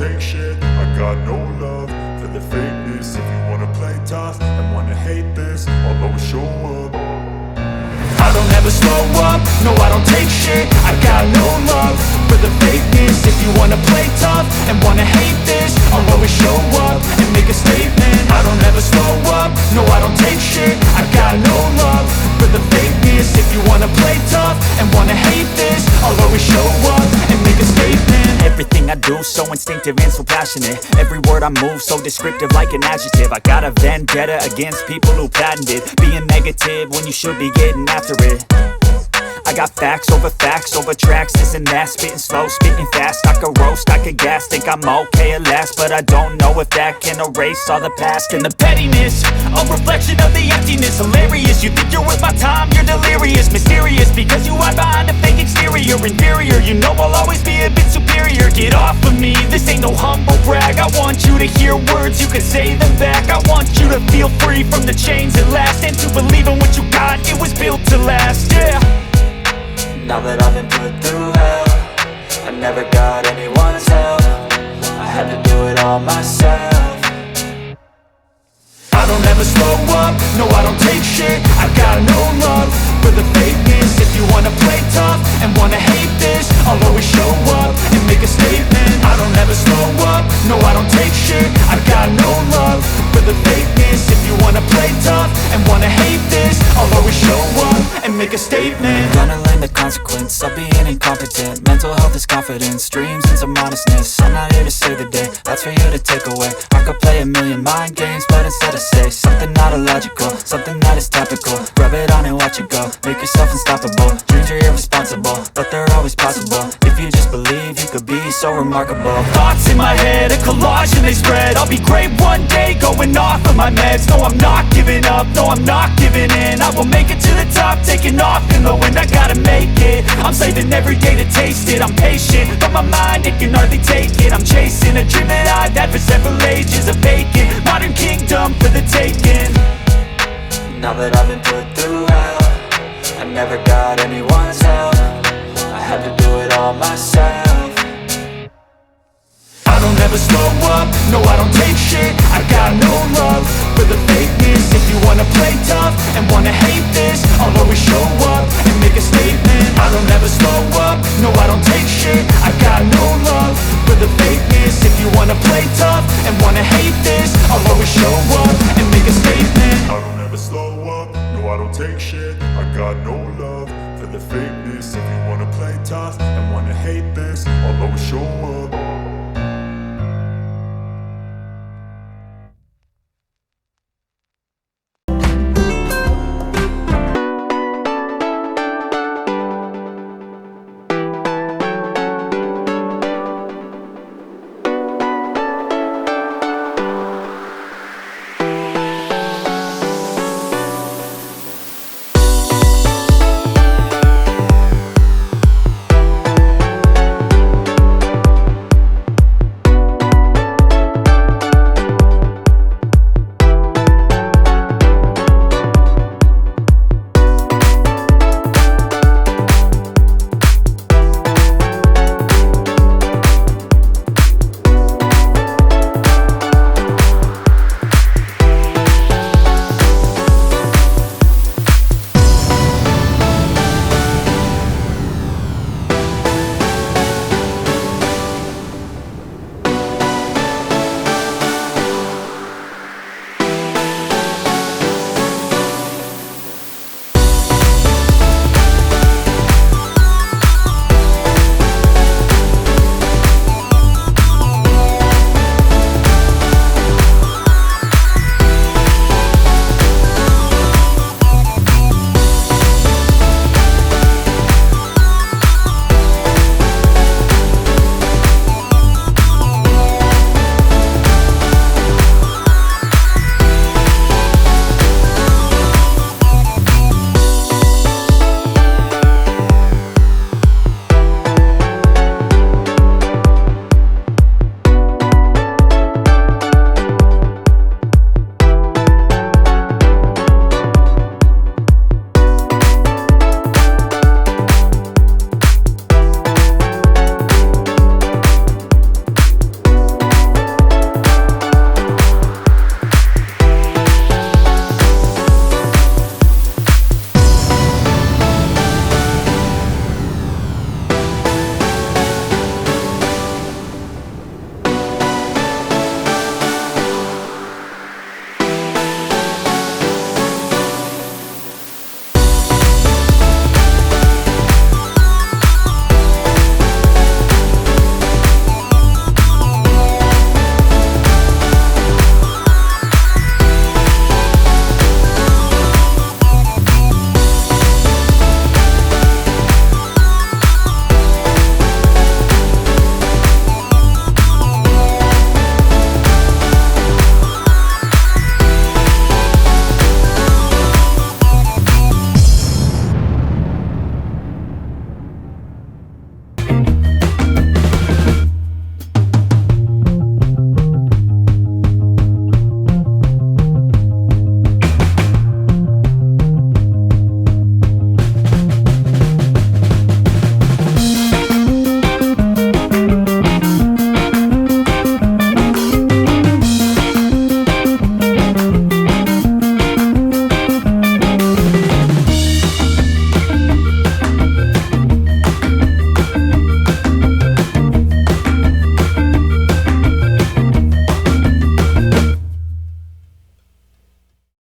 take shit. I got no love for the fakeness. If you wanna play tough and wanna hate this, I'll always show up. I don't ever slow up, no I don't take shit. I got no love for the fakeness. If you wanna play tough and wanna hate this, I'll always show up and make a statement. I don't ever slow up, no I don't take shit. I got no love for the fakeness. If you wanna play tough and wanna hate this, I'll always show up and make a statement. Everything I do so instinctive and so passionate. Every word I move so descriptive like an adjective. I got a vendetta against people who patented being negative when you should be getting after it. I got facts over tracks, this and that. Spitting slow, spitting fast. I could roast, I could gas. Think I'm okay at last, but I don't know if that can erase all the past. And the pettiness, a reflection of the emptiness. Hilarious, you think you're worth my time, you're delirious. Mysterious, because you hide behind a fake exterior. Inferior, you know I'll always be a bit superior. Get off of me, this ain't no humble brag. I want you to hear words, you can say them back. I want you to feel free from the chains at last, and to believe in what you got, it was built to last, yeah. Now that I've been put through hell, I never got anyone's help. I had to do it all myself. I don't ever slow up, no I don't take shit. I got no love for the fakeness. If you wanna play tough and wanna hate this, I'll always show up and make a statement. I don't ever slow up, no I don't take shit. I got no love for the fakeness. If you wanna play tough and wanna hate this, I'll always show up and make a statement. Gonna learn the consequence of being incompetent. Mental health is confidence, dreams and some modestness. I'm not here to save the day, that's for you to take away. I could play a million mind games, but instead I say something not illogical, something that is topical. Rub it on and watch it go, make yourself unstoppable. Dreams are irresponsible, but they're always possible. If you just believe, you could be so remarkable. Thoughts in my head, a collage and they spread. I'll be great one day, going off of my meds. No, I'm not giving up, no, I'm not giving in. I will make it to the top, taking off in the wind. I gotta make it, I'm saving every day to taste it. I'm patient, but my mind, it can hardly take it. I'm chasing a dream that I've had for several ages. A vacant, modern kingdom for the taking. Now that I've been put through hell, I never got anyone's help. I had to do it all myself. I don't ever slow up, no I don't take shit. I got no love for the fakeness. If you wanna play tough and wanna hate this, I'll always show up and make a statement. I don't ever slow up, no I don't take shit. I got no love for the fakeness. If you wanna play tough and wanna hate this, I'll always show up and make a statement. I don't ever slow up, no I don't take shit. I got no love for the fakeness. If you wanna play tough and wanna hate this, I'll always show up.